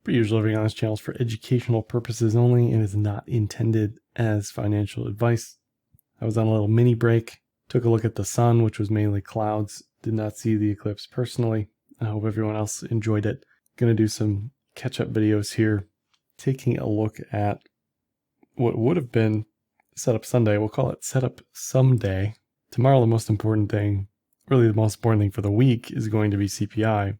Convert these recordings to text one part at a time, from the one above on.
Per usual, everything on this channel is for educational purposes only and is not intended as financial advice. I was on a little mini break, took a look at the sun, which was mainly clouds. Did not see the eclipse personally. I hope everyone else enjoyed it. Going to do some catch-up videos here, taking a look at what would have been Setup Sunday. We'll call it Setup Someday. Tomorrow, the most important thing, really the most important thing for the week, is going to be CPI.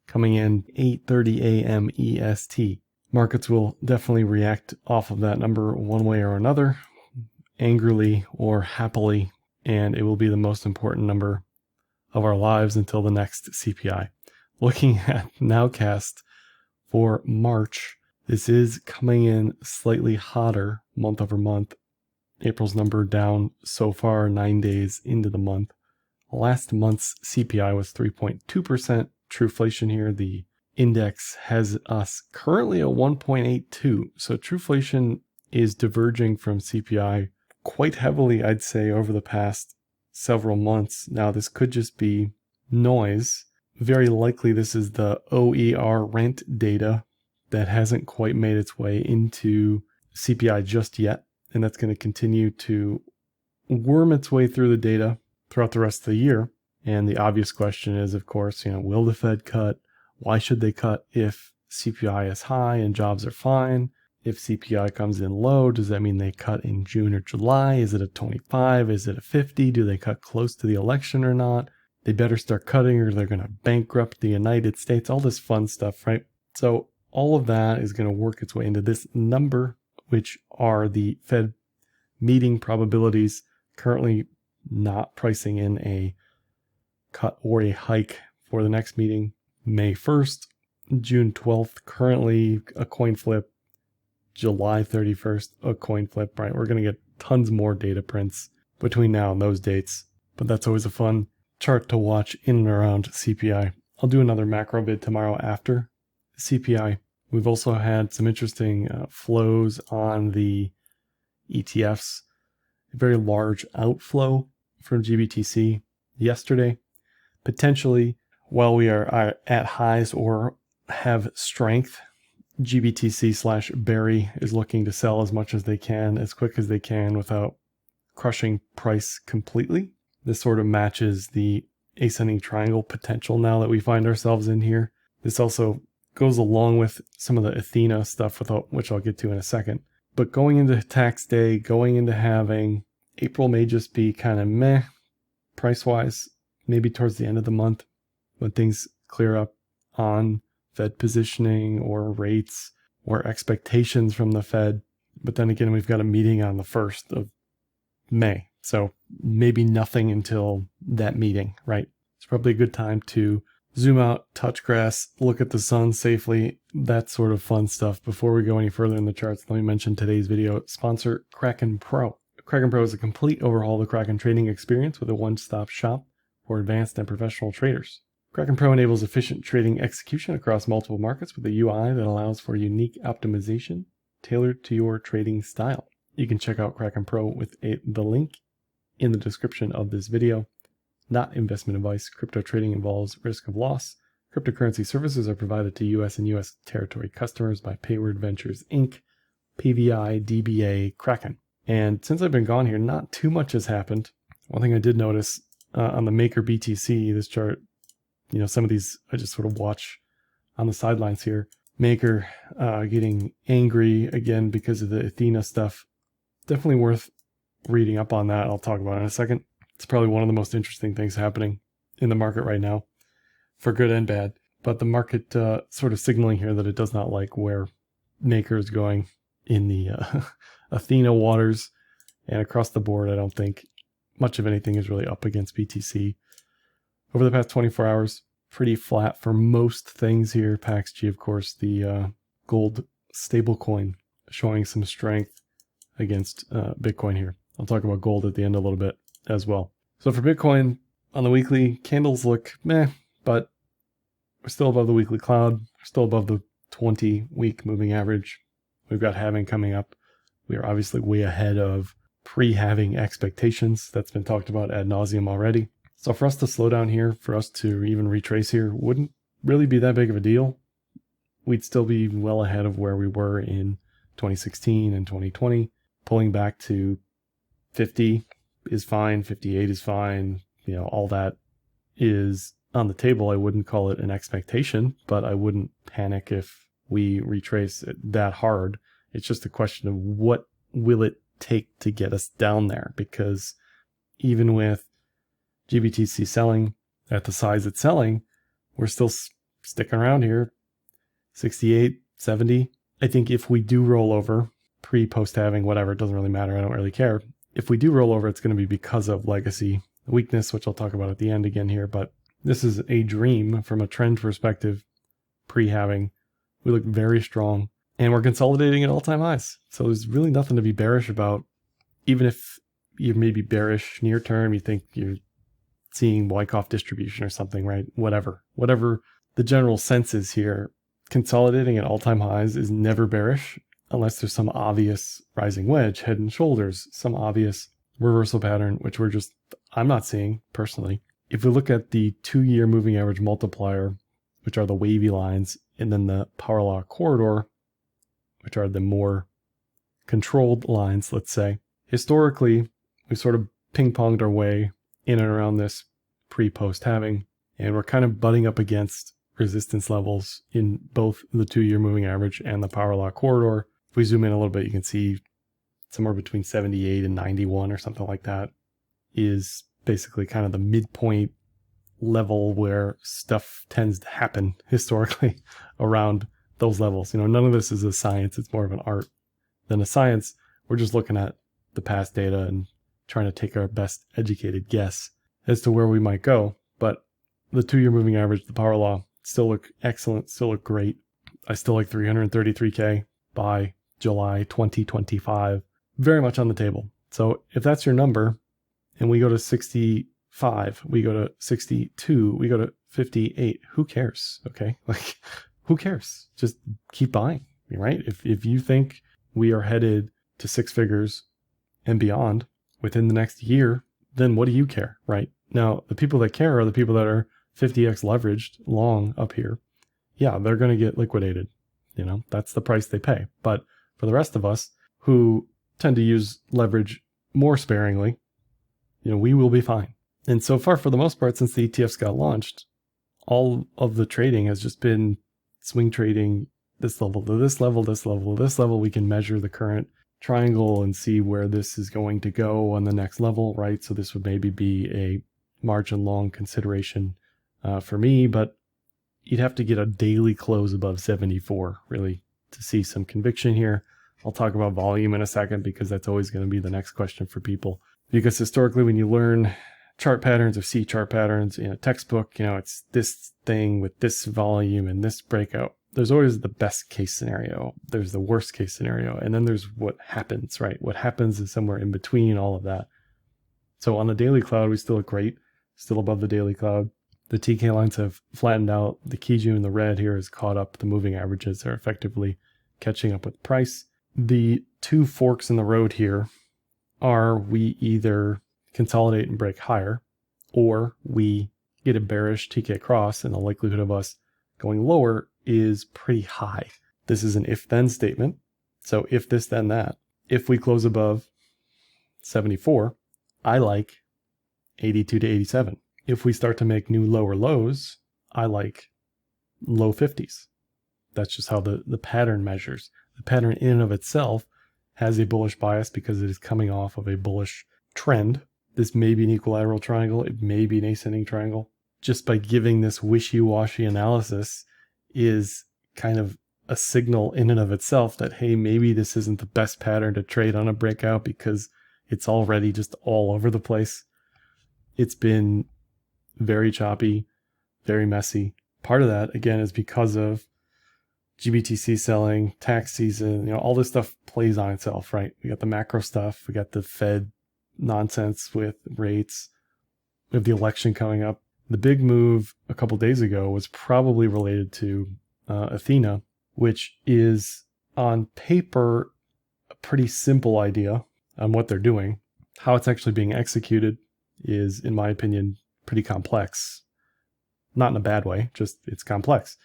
Coming in 8:30 a.m. EST. Markets will definitely react off of that number one way or another, angrily or happily, and it will be the most important number of our lives until the next CPI. Looking at Nowcast for March, this is coming in slightly hotter month over month. April's number down so far 9 days into the month. Last month's CPI was 3.2%. Trueflation here, the index has us currently at 1.82. So Trueflation is diverging from CPI quite heavily, I'd say, over the past several months. Now, this could just be noise. Very likely this is the OER rent data that hasn't quite made its way into CPI just yet. And that's going to continue to worm its way through the data throughout the rest of the year. And the obvious question is, of course, will the Fed cut? Why should they cut if CPI is high and jobs are fine? If CPI comes in low, does that mean they cut in June or July? Is it a 25? Is it a 50? Do they cut close to the election or not? They better start cutting or they're going to bankrupt the United States. All this fun stuff, right? So all of that is going to work its way into this number, which are the Fed meeting probabilities, currently not pricing in a cut or a hike for the next meeting, May 1st, June 12th, currently a coin flip, July 31st, a coin flip, right? We're going to get tons more data prints between now and those dates, but that's always a fun chart to watch in and around CPI. I'll do another macro vid tomorrow after CPI. We've also had some interesting flows on the ETFs, a very large outflow from GBTC yesterday. Potentially, while we are at highs or have strength, GBTC/Berry is looking to sell as much as they can, as quick as they can without crushing price completely. This sort of matches the ascending triangle potential now that we find ourselves in here. This also goes along with some of the Ethena stuff, which I'll get to in a second. But going into tax day, going into halving, April may just be kind of meh price-wise. Maybe towards the end of the month when things clear up on Fed positioning or rates or expectations from the Fed. But then again, we've got a meeting on the 1st of May. So maybe nothing until that meeting, right? It's probably a good time to zoom out, touch grass, look at the sun safely, that sort of fun stuff. Before we go any further in the charts, let me mention today's video sponsor, Kraken Pro. Kraken Pro is a complete overhaul of the Kraken trading experience with a one-stop shop for advanced and professional traders. Kraken Pro enables efficient trading execution across multiple markets with a UI that allows for unique optimization tailored to your trading style. You can check out Kraken Pro with the link in the description of this video. Not investment advice. Crypto trading involves risk of loss. Cryptocurrency services are provided to U.S. and U.S. territory customers by Payward Ventures Inc., PVI, DBA, Kraken. And since I've been gone here, not too much has happened. One thing I did notice on the Maker BTC, this chart, some of these I just sort of watch on the sidelines here. Maker getting angry again because of the Ethena stuff. Definitely worth reading up on that. I'll talk about it in a second. It's probably one of the most interesting things happening in the market right now, for good and bad. But the market sort of signaling here that it does not like where Maker is going in the Ethena waters, and across the board, I don't think much of anything is really up against BTC. Over the past 24 hours, pretty flat for most things here. PaxG, of course, the gold stablecoin, showing some strength against Bitcoin here. I'll talk about gold at the end a little bit as well. So for Bitcoin, on the weekly, candles look meh, but we're still above the weekly cloud, still above the 20-week moving average. We've got halving coming up. We are obviously way ahead of pre-halving expectations. That's been talked about ad nauseum already. So for us to slow down here, for us to even retrace here, wouldn't really be that big of a deal. we'd still be well ahead of where we were in 2016 and 2020. Pulling back to 50 is fine, 58 is fine. All that is on the table. I wouldn't call it an expectation, but I wouldn't panic if we retrace it that hard. It's just a question of what will it take to get us down there, because even with GBTC selling at the size it's selling, we're still sticking around here, 68, 70. I think if we do roll over, post halving, whatever, it doesn't really matter. I don't really care. If we do roll over, it's going to be because of legacy weakness, which I'll talk about at the end again here. But this is a dream from a trend perspective. Pre-halving, we look very strong, and we're consolidating at all-time highs. So there's really nothing to be bearish about. Even if you're maybe bearish near term, you think you're seeing Wyckoff distribution or something, right? Whatever the general sense is here, consolidating at all-time highs is never bearish unless there's some obvious rising wedge, head and shoulders, some obvious reversal pattern, which I'm not seeing personally. If we look at the 2-year moving average multiplier, which are the wavy lines, and then the power law corridor, which are the more controlled lines, let's say, historically, we sort of ping-ponged our way in and around this pre-post halving, and we're kind of butting up against resistance levels in both the 2-year moving average and the power law corridor. If we zoom in a little bit, you can see somewhere between 78 and 91 or something like that is basically kind of the midpoint level where stuff tends to happen historically around those levels. None of this is a science. It's more of an art than a science. We're just looking at the past data and trying to take our best educated guess as to where we might go. But the 2-year moving average, the power law, still look excellent, still look great. I still like 333K by July 2025. Very much on the table. So if that's your number, and we go to 65, we go to 62, we go to 58, who cares? Okay. Who cares? Just keep buying, right? If you think we are headed to 6 figures and beyond within the next year, then what do you care, right? Now, the people that care are the people that are 50x leveraged long up here. Yeah, they're going to get liquidated. That's the price they pay. But for the rest of us who tend to use leverage more sparingly, we will be fine. And so far, for the most part, since the ETFs got launched, all of the trading has just been swing trading, this level to this level, this level to this level. We can measure the current triangle and see where this is going to go on the next level, right? So this would maybe be a margin long consideration for me, but you'd have to get a daily close above 74 really to see some conviction here. I'll talk about volume in a second because that's always going to be the next question for people. Because historically, when you learn chart patterns or see chart patterns in a textbook, it's this thing with this volume and this breakout. There's always the best case scenario. There's the worst case scenario. And then there's what happens, right? What happens is somewhere in between all of that. So on the daily cloud, we still look great, still above the daily cloud. The TK lines have flattened out. The Kijun in the red here has caught up. The moving averages are effectively catching up with price. The two forks in the road here are we either consolidate and break higher, or we get a bearish TK cross, and the likelihood of us going lower is pretty high. This is an if-then statement. So if this, then that. If we close above 74, I like 82 to 87. If we start to make new lower lows, I like low 50s. That's just how the pattern measures. The pattern in and of itself has a bullish bias because it is coming off of a bullish trend. This may be an equilateral triangle. It may be an ascending triangle. Just by giving this wishy-washy analysis is kind of a signal in and of itself that, hey, maybe this isn't the best pattern to trade on a breakout because it's already just all over the place. It's been very choppy, very messy. Part of that, again, is because of GBTC selling, tax season, all this stuff plays on itself, right? We got the macro stuff. We got the Fed nonsense with rates. We have the election coming up. The big move a couple days ago was probably related to Ethena, which is on paper a pretty simple idea on what they're doing. How it's actually being executed is, in my opinion, pretty complex. Not in a bad way, just it's complex.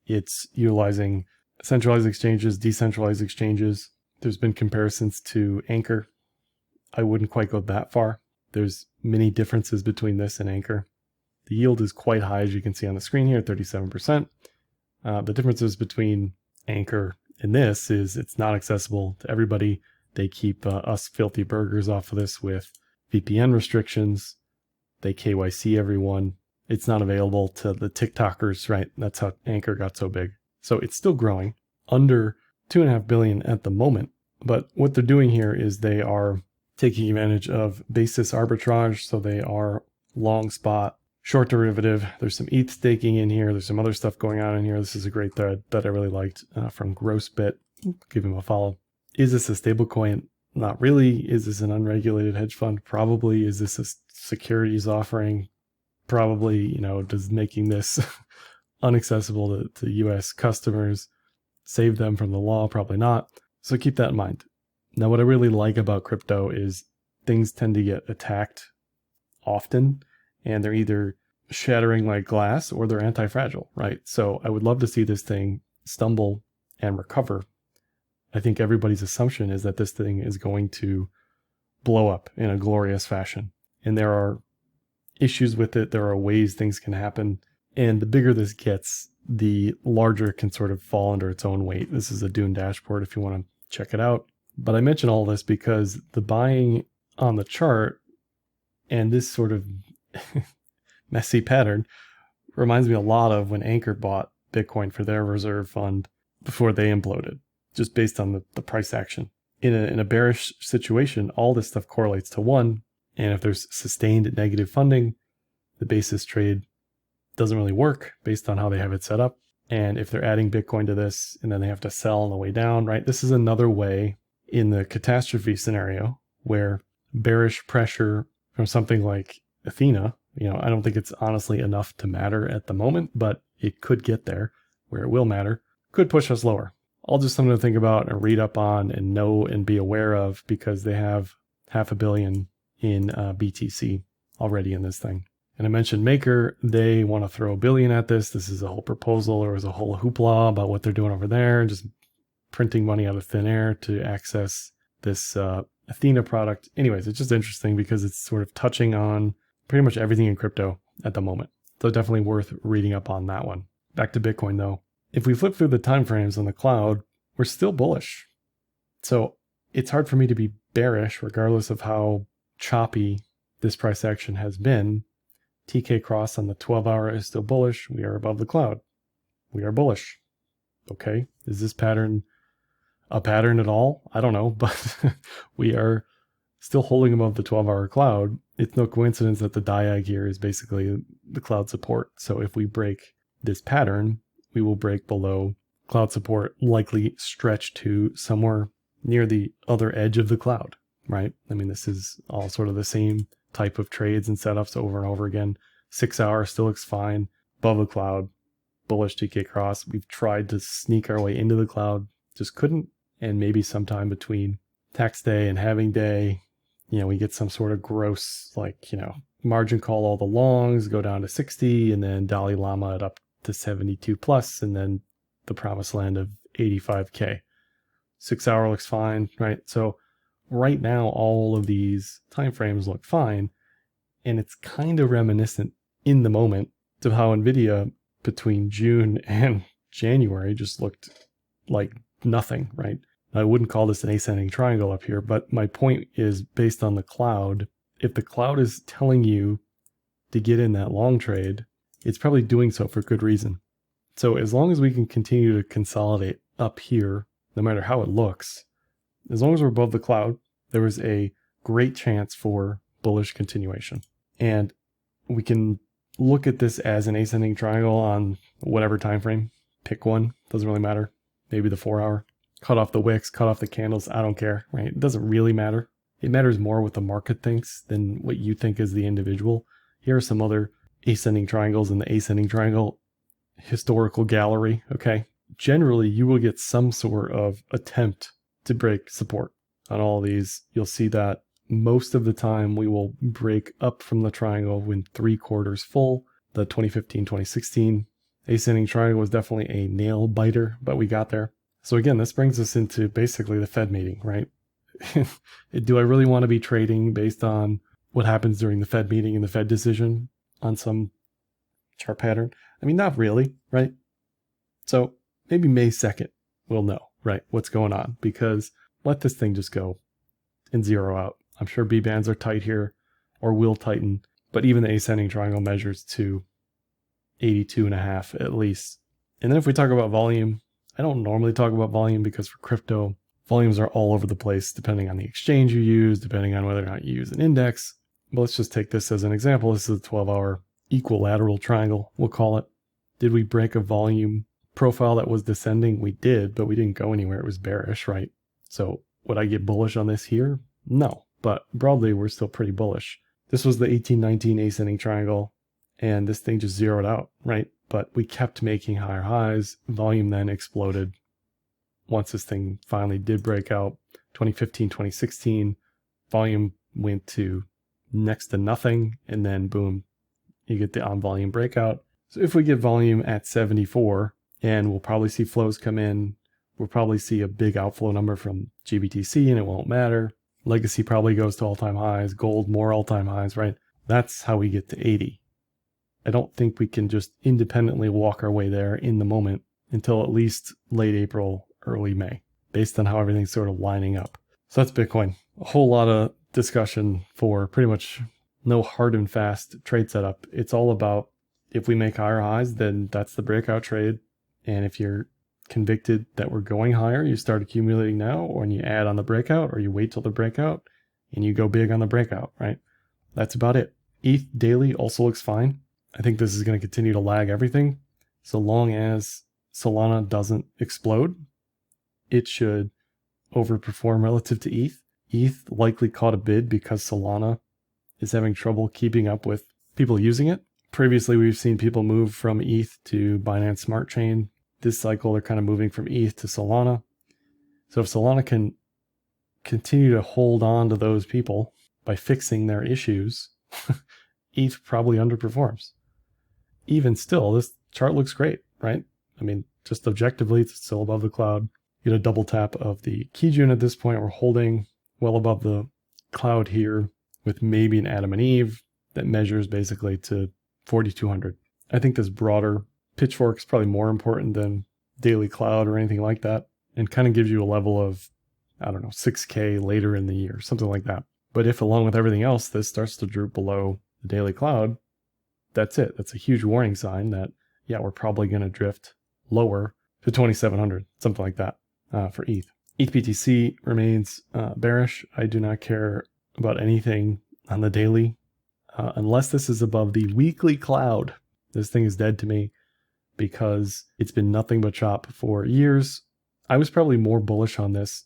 It's utilizing centralized exchanges, decentralized exchanges. There's been comparisons to Anchor. I wouldn't quite go that far. There's many differences between this and Anchor. The yield is quite high, as you can see on the screen here, 37%. The differences between Anchor and this is it's not accessible to everybody. They keep us filthy burgers off of this with VPN restrictions. They KYC everyone. It's not available to the TikTokers, right? That's how Anchor got so big. So it's still growing, under 2.5 billion at the moment. But what they're doing here is they are taking advantage of basis arbitrage. So they are long spot, short derivative. There's some ETH staking in here. There's some other stuff going on in here. This is a great thread that I really liked from Grossbit. Give him a follow. Is this a stable coin? Not really. Is this an unregulated hedge fund? Probably. Is this a securities offering? Probably. Does making this unaccessible to US customers save them from the law? Probably not. So keep that in mind. Now, what I really like about crypto is things tend to get attacked often, and they're either shattering like glass or they're anti-fragile, right? So I would love to see this thing stumble and recover. I think everybody's assumption is that this thing is going to blow up in a glorious fashion. And there are issues with it. There are ways things can happen. And the bigger this gets, the larger it can sort of fall under its own weight. This is a Dune dashboard if you want to check it out. But I mention all this because the buying on the chart and this sort of messy pattern reminds me a lot of when Anchor bought Bitcoin for their reserve fund before they imploded, just based on the price action. In a bearish situation, all this stuff correlates to one. And if there's sustained negative funding, the basis trade doesn't really work based on how they have it set up. And if they're adding Bitcoin to this and then they have to sell on the way down, right? This is another way in the catastrophe scenario where bearish pressure from something like Ethena, I don't think it's honestly enough to matter at the moment, but it could get there where it will matter, could push us lower. All just something to think about and read up on and know and be aware of because they have $500 million in BTC already in this thing. And I mentioned Maker, they want to throw $1 billion at this. This is a whole proposal. There was a whole hoopla about what they're doing over there, just printing money out of thin air to access this Ethena product. Anyways, it's just interesting because it's sort of touching on pretty much everything in crypto at the moment. So definitely worth reading up on that one. Back to Bitcoin though. If we flip through the timeframes on the cloud, we're still bullish. So it's hard for me to be bearish regardless of how choppy this price action has been. TK cross on the 12-hour is still bullish. We are above the cloud. We are bullish. Okay. Is this pattern a pattern at all? I don't know, but we are still holding above the 12-hour cloud. It's no coincidence that the diag here is basically the cloud support. So if we break this pattern, we will break below cloud support, likely stretch to somewhere near the other edge of the cloud, right? I mean, this is all sort of the same type of trades and setups over and over again. 6 hour still looks fine, above the cloud, bullish TK cross. We've tried to sneak our way into the cloud, just couldn't. And maybe sometime between tax day and halving day, we get some sort of gross, margin call all the longs, go down to 60, and then Dalai Lama it up to 72 plus, and then the promised land of 85K. 6 hour looks fine, right? So right now, all of these timeframes look fine. And it's kind of reminiscent in the moment to how NVIDIA between June and January just looked like nothing, right? I wouldn't call this an ascending triangle up here, but my point is based on the cloud. If the cloud is telling you to get in that long trade, it's probably doing so for good reason. So as long as we can continue to consolidate up here, no matter how it looks, as long as we're above the cloud, there is a great chance for bullish continuation. And we can look at this as an ascending triangle on whatever time frame. Pick one, doesn't really matter. Maybe the 4 hour. Cut off the wicks, cut off the candles, I don't care, right? It doesn't really matter. It matters more what the market thinks than what you think as the individual. Here are some other ascending triangles in the ascending triangle historical gallery, okay? Generally, you will get some sort of attempt to break support on all these. You'll see that most of the time we will break up from the triangle when 3 quarters full. The 2015, 2016 Ascending triangle was definitely a nail biter, but we got there. So again, this brings us into basically the Fed meeting, right? Do I really want to be trading based on what happens during the Fed meeting and the Fed decision on some chart pattern? I mean, not really, right? So maybe May 2nd, we'll know, right, what's going on, because let this thing just go and zero out. I'm sure B bands are tight here or will tighten, but even the ascending triangle measures to 82.5 at least. And then if we talk about volume, I don't normally talk about volume because for crypto, volumes are all over the place depending on the exchange you use, depending on whether or not you use an index. But let's just take this as an example. This is a 12-hour equilateral triangle, we'll call it. Did we break a volume profile that was descending? We did, but we didn't go anywhere. It was bearish, right? So would I get bullish on this here? No, but broadly, we're still pretty bullish. This was the 1819 ascending triangle, and this thing just zeroed out, right? But we kept making higher highs. Volume then exploded once this thing finally did break out. 2015, 2016, volume went to next to nothing, and then boom, you get the on volume breakout. So if we get volume at 74, and we'll probably see flows come in, we'll probably see a big outflow number from GBTC, and it won't matter. Legacy probably goes to all-time highs, gold more all-time highs, right? That's how we get to 80. I don't think we can just independently walk our way there in the moment until at least late April, early May, based on how everything's sort of lining up. So that's Bitcoin. A whole lot of discussion for pretty much no hard and fast trade setup. It's all about if we make higher highs, then that's the breakout trade. And if you're convicted that we're going higher, you start accumulating now, or you add on the breakout, or you wait till the breakout and you go big on the breakout, right? That's about it. ETH daily also looks fine. I think this is going to continue to lag everything. So long as Solana doesn't explode, it should overperform relative to ETH. ETH likely caught a bid because Solana is having trouble keeping up with people using it. Previously, we've seen people move from ETH to Binance Smart Chain. This cycle, they're kind of moving from ETH to Solana. So if Solana can continue to hold on to those people by fixing their issues, ETH probably underperforms. Even still, this chart looks great, right? I mean, just objectively, it's still above the cloud. Get a double tap of the Kijun at this point. We're holding well above the cloud here with maybe an Adam and Eve that measures basically to 4,200. I think this broader pitchfork is probably more important than daily cloud or anything like that, and kind of gives you a level of, I don't know, 6K later in the year, something like that. But if along with everything else, this starts to droop below the daily cloud, that's it. That's a huge warning sign that, yeah, we're probably going to drift lower to 2,700, something like that for ETH. ETH BTC remains bearish. I do not care about anything on the daily unless this is above the weekly cloud. This thing is dead to me because it's been nothing but chop for years. I was probably more bullish on this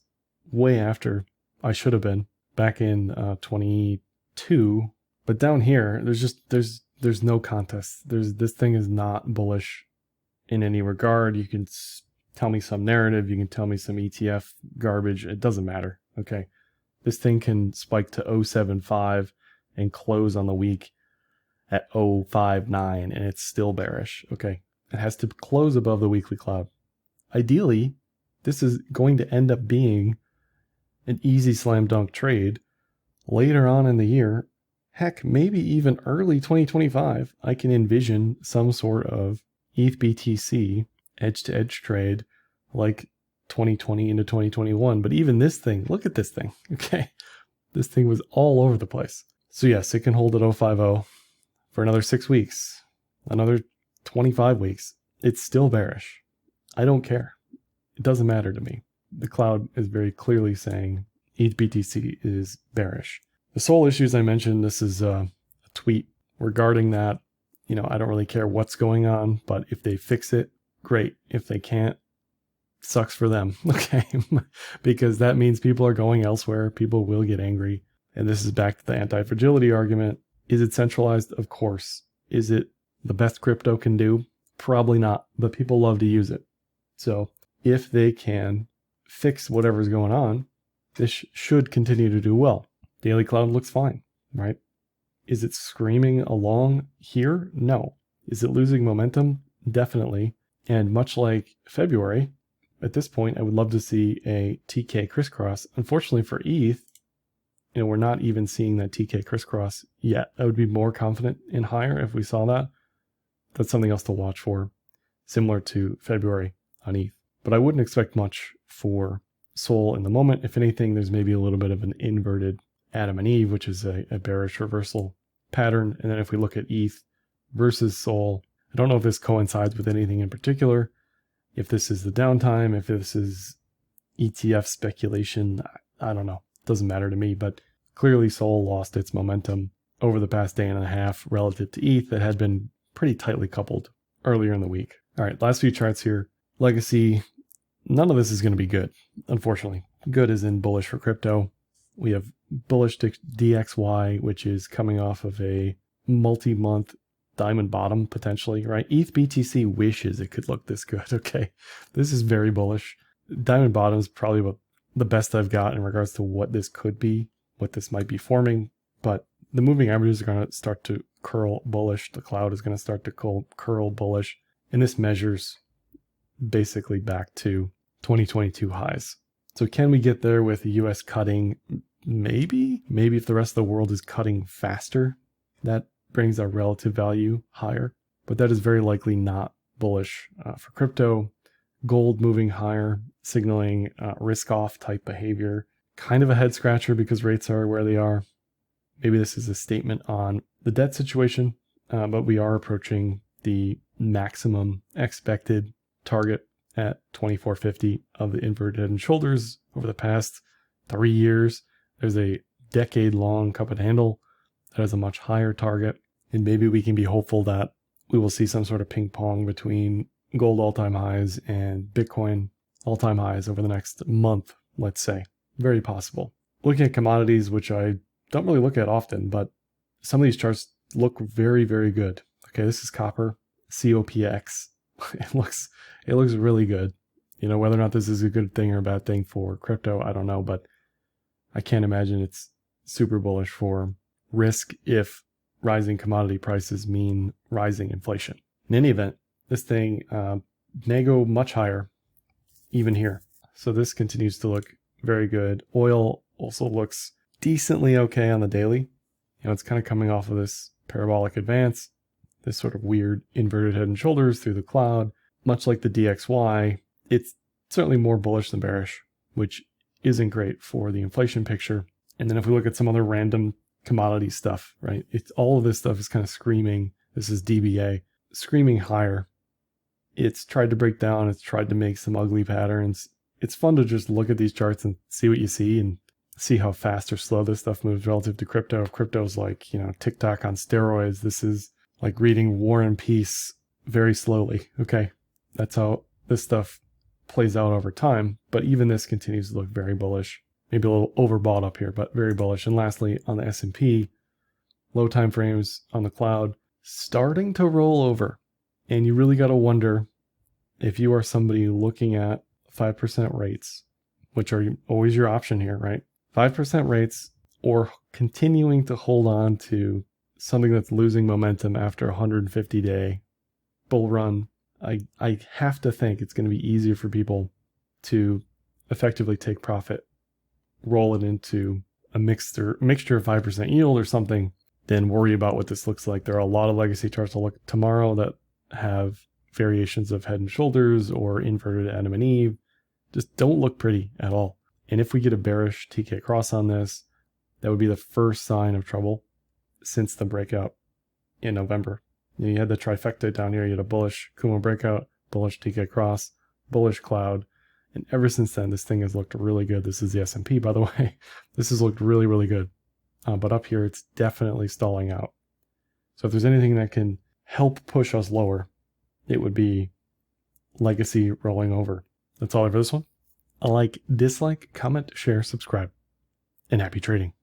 way after I should have been back in 22. But down here, there's no contest. This thing is not bullish in any regard. You can tell me some narrative. You can tell me some ETF garbage. It doesn't matter. Okay. This thing can spike to 0.75 and close on the week at 0.59 and it's still bearish. Okay. It has to close above the weekly cloud. Ideally, this is going to end up being an easy slam dunk trade later on in the year. Heck, maybe even early 2025, I can envision some sort of ETH BTC edge-to-edge trade like 2020 into 2021. But even this thing, look at this thing, okay? This thing was all over the place. So yes, it can hold at 0.50 for another 6 weeks, another 25 weeks. It's still bearish. I don't care. It doesn't matter to me. The cloud is very clearly saying ETH BTC is bearish. The sole issues I mentioned, this is a tweet regarding that. You know, I don't really care what's going on, but if they fix it, great. If they can't, sucks for them, okay? Because that means people are going elsewhere. People will get angry. And this is back to the anti-fragility argument. Is it centralized? Of course. Is it the best crypto can do? Probably not, but people love to use it. So if they can fix whatever's going on, this should continue to do well. Daily cloud looks fine, right? Is it screaming along here? No. Is it losing momentum? definitely. And much like February, at this point, I would love to see a TK crisscross. Unfortunately for ETH, we're not even seeing that TK crisscross yet. I would be more confident in higher if we saw that. That's something else to watch for, similar to February on ETH. But I wouldn't expect much for Sol in the moment. If anything, there's maybe a little bit of an inverted Adam and Eve, which is a bearish reversal pattern. And then if we look at ETH versus Sol, I don't know if this coincides with anything in particular. If this is the downtime, if this is ETF speculation, I don't know. It doesn't matter to me, but clearly Sol lost its momentum over the past day and a half relative to ETH that had been pretty tightly coupled earlier in the week. All right, last few charts here. Legacy, none of this is going to be good, unfortunately. Good is in bullish for crypto. We have bullish DXY, which is coming off of a multi-month diamond bottom, potentially, right? ETH BTC wishes it could look this good, okay? This is very bullish. Diamond bottom is probably the best I've got in regards to what this could be, what this might be forming, but the moving averages are going to start to curl bullish. The cloud is going to start to curl bullish, and this measures basically back to 2022 highs. So can we get there with the US cutting? Maybe if the rest of the world is cutting faster, that brings our relative value higher, but that is very likely not bullish for crypto. Gold moving higher, signaling risk off type behavior. Kind of a head scratcher because rates are where they are. Maybe this is a statement on the debt situation, but we are approaching the maximum expected target at 2450 of the inverted head and shoulders over the past 3 years. There's a decade-long cup and handle that has a much higher target, and maybe we can be hopeful that we will see some sort of ping pong between gold all-time highs and Bitcoin all-time highs over the next month, let's say. Very possible. Looking at commodities, which I don't really look at often, but some of these charts look very, very good. Okay, this is copper, COPX. It looks really good. Whether or not this is a good thing or a bad thing for crypto, I don't know, but I can't imagine it's super bullish for risk if rising commodity prices mean rising inflation. In any event, this thing may go much higher even here. So this continues to look very good. Oil also looks decently okay on the daily. It's kind of coming off of this parabolic advance, this sort of weird inverted head and shoulders through the cloud. Much like the DXY, it's certainly more bullish than bearish, which isn't great for the inflation picture. And then if we look at some other random commodity stuff, right? All of this stuff is kind of screaming. This is DBA, screaming higher. It's tried to break down. It's tried to make some ugly patterns. It's fun to just look at these charts and see what you see and see how fast or slow this stuff moves relative to crypto. If crypto's like, TikTok on steroids, this is like reading War and Peace very slowly. Okay. That's how this stuff plays out over time. But even this continues to look very bullish. Maybe a little overbought up here, but very bullish. And lastly, on the S&P, low time frames on the cloud starting to roll over. And you really got to wonder if you are somebody looking at 5% rates, which are always your option here, right? 5% rates, or continuing to hold on to something that's losing momentum after a 150-day bull run. I have to think it's going to be easier for people to effectively take profit, roll it into a mixture of 5% yield or something, than worry about what this looks like. There are a lot of legacy charts I'll look tomorrow that have variations of head and shoulders or inverted Adam and Eve. Just don't look pretty at all. And if we get a bearish TK cross on this, that would be the first sign of trouble since the breakout in November. You had the trifecta down here. You had a bullish Kumo breakout, bullish TK cross, bullish cloud. And ever since then, this thing has looked really good. This is the S&P, by the way. This has looked really, really good. But up here, it's definitely stalling out. So if there's anything that can help push us lower, it would be legacy rolling over. That's all for this one. Like, dislike, comment, share, subscribe, and happy trading.